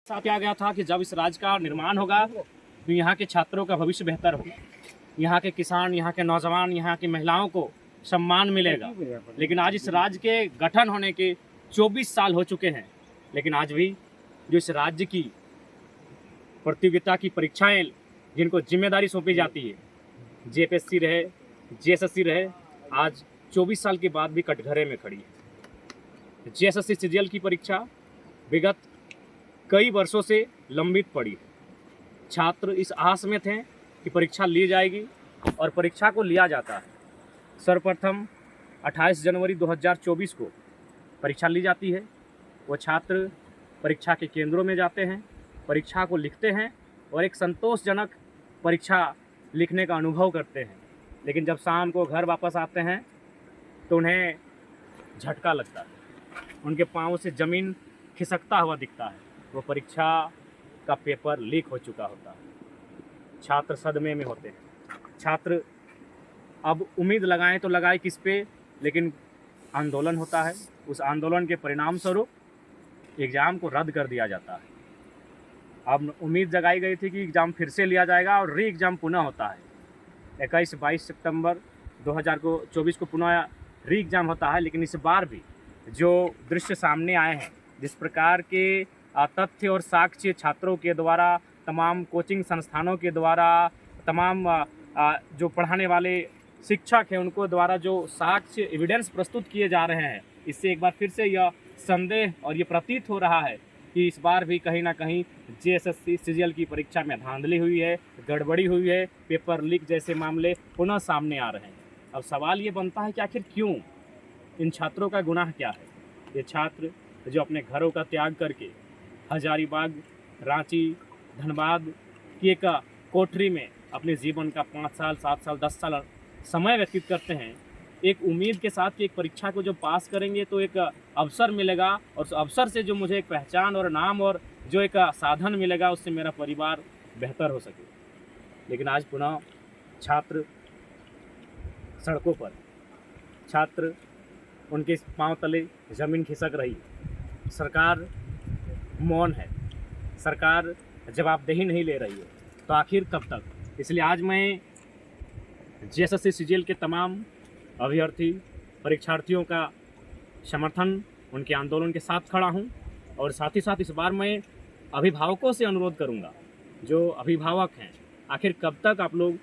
साथ किया गया था कि जब इस राज्य का निर्माण होगा तो यहाँ के छात्रों का भविष्य बेहतर होगा, यहाँ के किसान, यहाँ के नौजवान, यहाँ की महिलाओं को सम्मान मिलेगा। लेकिन आज इस राज्य के गठन होने के 24 साल हो चुके हैं, लेकिन आज भी जो इस राज्य की प्रतियोगिता की परीक्षाएं जिनको जिम्मेदारी सौंपी जाती है, जेपीएससी रहे, जेएसएससी रहे, आज 24 साल के बाद भी कटघरे में खड़ी है। जेएसएससी सीजीएल की परीक्षा विगत कई वर्षों से लंबित पड़ी है। छात्र इस आस में थे कि परीक्षा ली जाएगी और परीक्षा को लिया जाता है। सर्वप्रथम 28 जनवरी 2024 को परीक्षा ली जाती है। वो छात्र परीक्षा के केंद्रों में जाते हैं, परीक्षा को लिखते हैं और एक संतोषजनक परीक्षा लिखने का अनुभव करते हैं। लेकिन जब शाम को घर वापस आते हैं तो उन्हें झटका लगता है, उनके पाँव से ज़मीन खिसकता हुआ दिखता है। वो परीक्षा का पेपर लीक हो चुका होता है। छात्र सदमे में होते हैं। छात्र अब उम्मीद लगाएं तो लगाए किस पे, लेकिन आंदोलन होता है। उस आंदोलन के परिणाम स्वरूप एग्ज़ाम को रद्द कर दिया जाता है। अब उम्मीद जगाई गई थी कि एग्ज़ाम फिर से लिया जाएगा और री एग्ज़ाम पुनः होता है। 21-22 सितंबर 2024 को पुनः री एग्ज़ाम होता है। लेकिन इस बार भी जो दृश्य सामने आए हैं, जिस प्रकार के तथ्य और साक्ष्य छात्रों के द्वारा, तमाम कोचिंग संस्थानों के द्वारा, तमाम जो पढ़ाने वाले शिक्षक हैं उनको द्वारा जो साक्ष्य एविडेंस प्रस्तुत किए जा रहे हैं, इससे एक बार फिर से यह संदेह और ये प्रतीत हो रहा है कि इस बार भी कहीं ना कहीं जेएसएससी सीजीएल की परीक्षा में धांधली हुई है, गड़बड़ी हुई है, पेपर लीक जैसे मामले पुनः सामने आ रहे हैं। अब सवाल ये बनता है कि आखिर क्यों, इन छात्रों का गुनाह क्या है? ये छात्र जो अपने घरों का त्याग करके हजारीबाग, रांची, धनबाद की एक कोठरी में अपने जीवन का 5 साल, 7 साल, 10 साल समय व्यतीत करते हैं, एक उम्मीद के साथ कि एक परीक्षा को जो पास करेंगे तो एक अवसर मिलेगा और उस अवसर से जो मुझे एक पहचान और नाम और जो एक साधन मिलेगा, उससे मेरा परिवार बेहतर हो सके। लेकिन आज पुनः छात्र सड़कों पर, छात्र उनके पांव तले ज़मीन खिसक रही है। सरकार मौन है, सरकार जवाबदेही नहीं ले रही है, तो आखिर कब तक? इसलिए आज मैं जेएसएससी सीजीएल के तमाम अभ्यर्थी परीक्षार्थियों का समर्थन, उनके आंदोलन के साथ खड़ा हूं और साथ ही साथ इस बार मैं अभिभावकों से अनुरोध करूंगा, जो अभिभावक हैं, आखिर कब तक आप लोग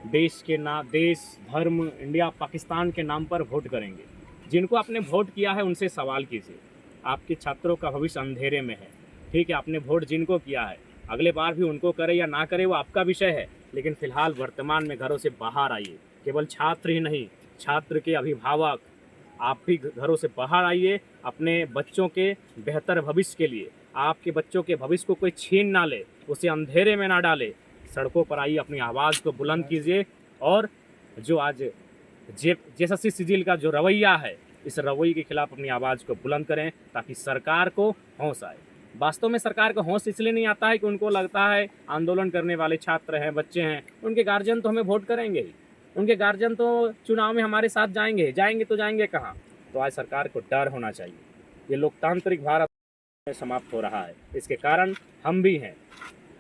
देश, धर्म, इंडिया, पाकिस्तान के नाम पर वोट करेंगे? जिनको आपने वोट किया है उनसे सवाल कीजिए। आपके छात्रों का भविष्य अंधेरे में है। ठीक है, आपने वोट जिनको किया है, अगले बार भी उनको करे या ना करे वो आपका विषय है, लेकिन फिलहाल वर्तमान में घरों से बाहर आइए। केवल छात्र ही नहीं, छात्र के अभिभावक, आप भी घरों से बाहर आइए अपने बच्चों के बेहतर भविष्य के लिए। आपके बच्चों के भविष्य को कोई छीन ना ले, उसे अंधेरे में ना डाले। सड़कों पर आइए, अपनी आवाज़ को बुलंद कीजिए और जो आज जेएसएससी सीजीएल का जो रवैया है, इस रवैये के खिलाफ अपनी आवाज़ को बुलंद करें ताकि सरकार को होश आए। वास्तव में सरकार को होश इसलिए नहीं आता है कि उनको लगता है आंदोलन करने वाले छात्र हैं, बच्चे हैं, उनके गार्जियन तो हमें वोट करेंगे ही, उनके गार्जियन तो चुनाव में हमारे साथ जाएंगे तो जाएंगे कहाँ? तो आज सरकार को डर होना चाहिए। ये लोकतांत्रिक भारत में समाप्त हो रहा है, इसके कारण हम भी हैं।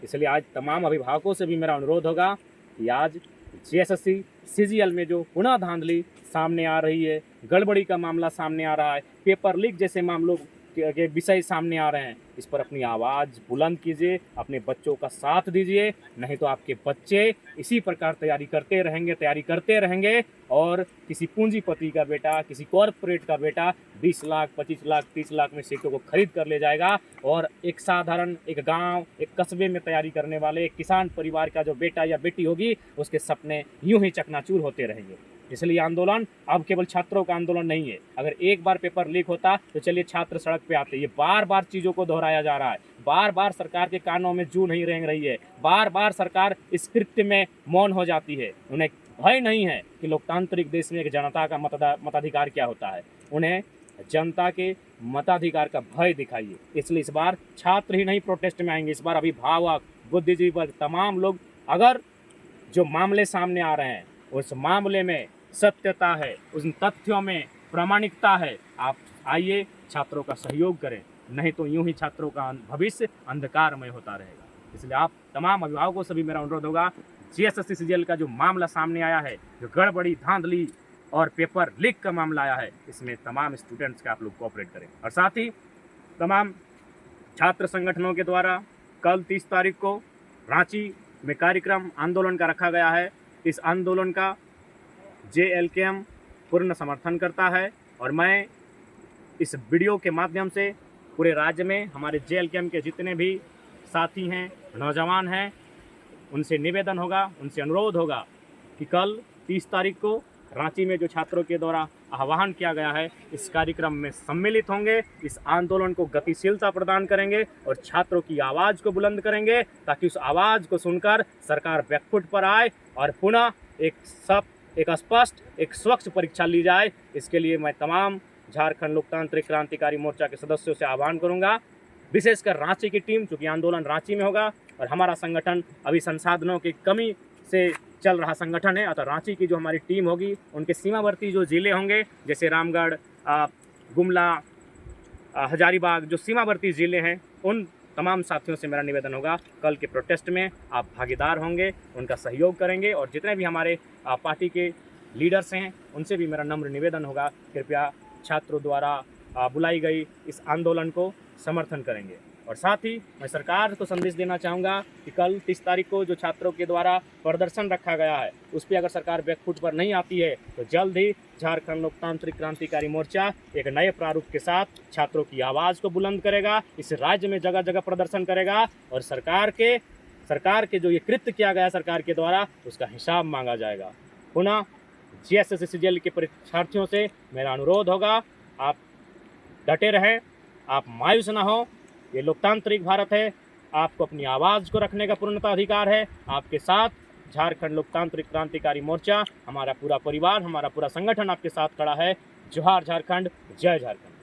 इसलिए आज तमाम अभिभावकों से भी मेरा अनुरोध होगा कि आज जेएसएससी सीजीएल में जो पुनः धांधली सामने आ रही है, गड़बड़ी का मामला सामने आ रहा है, पेपर लीक जैसे मामलों के विषय सामने आ रहे हैं, इस पर अपनी आवाज़ बुलंद कीजिए, अपने बच्चों का साथ दीजिए। नहीं तो आपके बच्चे इसी प्रकार तैयारी करते रहेंगे और किसी पूंजीपति का बेटा, किसी कॉरपोरेट का बेटा 20 लाख, 25 लाख, 30 लाख में सीटों को खरीद कर ले जाएगा और एक साधारण, एक गांव, एक कस्बे में तैयारी करने वाले एक किसान परिवार का जो बेटा या बेटी होगी, उसके सपने यूं ही चकनाचूर होते रहेंगे। इसलिए आंदोलन अब केवल छात्रों का आंदोलन नहीं है। अगर एक बार पेपर लीक होता तो चलिए छात्र सड़क पे आते। ये बार बार चीज़ों को दोहराया जा रहा है, बार बार सरकार के कानों में जू नहीं रेंग रही है, बार बार सरकार इस कृत्य में मौन हो जाती है। उन्हें भय नहीं है कि लोकतांत्रिक देश में एक जनता का मताधिकार क्या होता है। उन्हें जनता के मताधिकार का भय दिखाइए। इसलिए इस बार छात्र ही नहीं प्रोटेस्ट में आएंगे, इस बार अभिभावक, बुद्धिजीवी वर्ग, तमाम लोग। अगर जो मामले सामने आ रहे हैं उस मामले में सत्यता है, उन तथ्यों में प्रामाणिकता है, आप आइए, छात्रों का सहयोग करें। नहीं तो यूं ही छात्रों का भविष्य अंधकारमय होता रहेगा। इसलिए आप तमाम अभिभावकों से भी मेरा अनुरोध होगा, जीएसएससी सीजीएल का जो मामला सामने आया है, जो गड़बड़ी, धांधली और पेपर लीक का मामला आया है, इसमें तमाम स्टूडेंट्स का आप लोग कोऑपरेट करें। और साथ ही तमाम छात्र संगठनों के द्वारा कल 30 तारीख को रांची में कार्यक्रम आंदोलन का रखा गया है। इस आंदोलन का JLKM पूर्ण समर्थन करता है और मैं इस वीडियो के माध्यम से पूरे राज्य में हमारे JLKM के जितने भी साथी हैं, नौजवान हैं, उनसे निवेदन होगा, उनसे अनुरोध होगा कि कल 30 तारीख को रांची में जो छात्रों के द्वारा आह्वान किया गया है, इस कार्यक्रम में सम्मिलित होंगे, इस आंदोलन को गतिशीलता प्रदान करेंगे और छात्रों की आवाज़ को बुलंद करेंगे, ताकि उस आवाज़ को सुनकर सरकार बैकफुट पर आए और पुनः एक स्पष्ट, एक स्वच्छ परीक्षा ली जाए। इसके लिए मैं तमाम झारखंड लोकतांत्रिक क्रांतिकारी मोर्चा के सदस्यों से आह्वान करूंगा, विशेषकर रांची की टीम, क्योंकि आंदोलन रांची में होगा और हमारा संगठन अभी संसाधनों की कमी से चल रहा संगठन है। अतः रांची की जो हमारी टीम होगी, उनके सीमावर्ती जो ज़िले होंगे, जैसे रामगढ़, गुमला, हजारीबाग, जो सीमावर्ती ज़िले हैं, उन तमाम साथियों से मेरा निवेदन होगा, कल के प्रोटेस्ट में आप भागीदार होंगे, उनका सहयोग करेंगे और जितने भी हमारे पार्टी के लीडर्स हैं, उनसे भी मेरा नम्र निवेदन होगा, कृपया छात्रों द्वारा बुलाई गई इस आंदोलन को समर्थन करेंगे। और साथ ही मैं सरकार को संदेश देना चाहूँगा कि कल 30 तारीख को जो छात्रों के द्वारा प्रदर्शन रखा गया है, उस पर अगर सरकार बैकफुट पर नहीं आती है तो जल्द ही झारखंड लोकतांत्रिक क्रांतिकारी मोर्चा एक नए प्रारूप के साथ छात्रों की आवाज़ को बुलंद करेगा, इस राज्य में जगह जगह प्रदर्शन करेगा और सरकार के जो ये कृत्य किया गया सरकार के द्वारा, उसका हिसाब मांगा जाएगा। पुनः जीएसएससी सीजीएल के परीक्षार्थियों से मेरा अनुरोध होगा, आप डटे रहें, आप मायूस ना हो। ये लोकतांत्रिक भारत है, आपको अपनी आवाज़ को रखने का पूर्णतः अधिकार है। आपके साथ झारखंड लोकतांत्रिक क्रांतिकारी मोर्चा, हमारा पूरा परिवार, हमारा पूरा संगठन आपके साथ खड़ा है। जोहार झारखंड, जय झारखंड।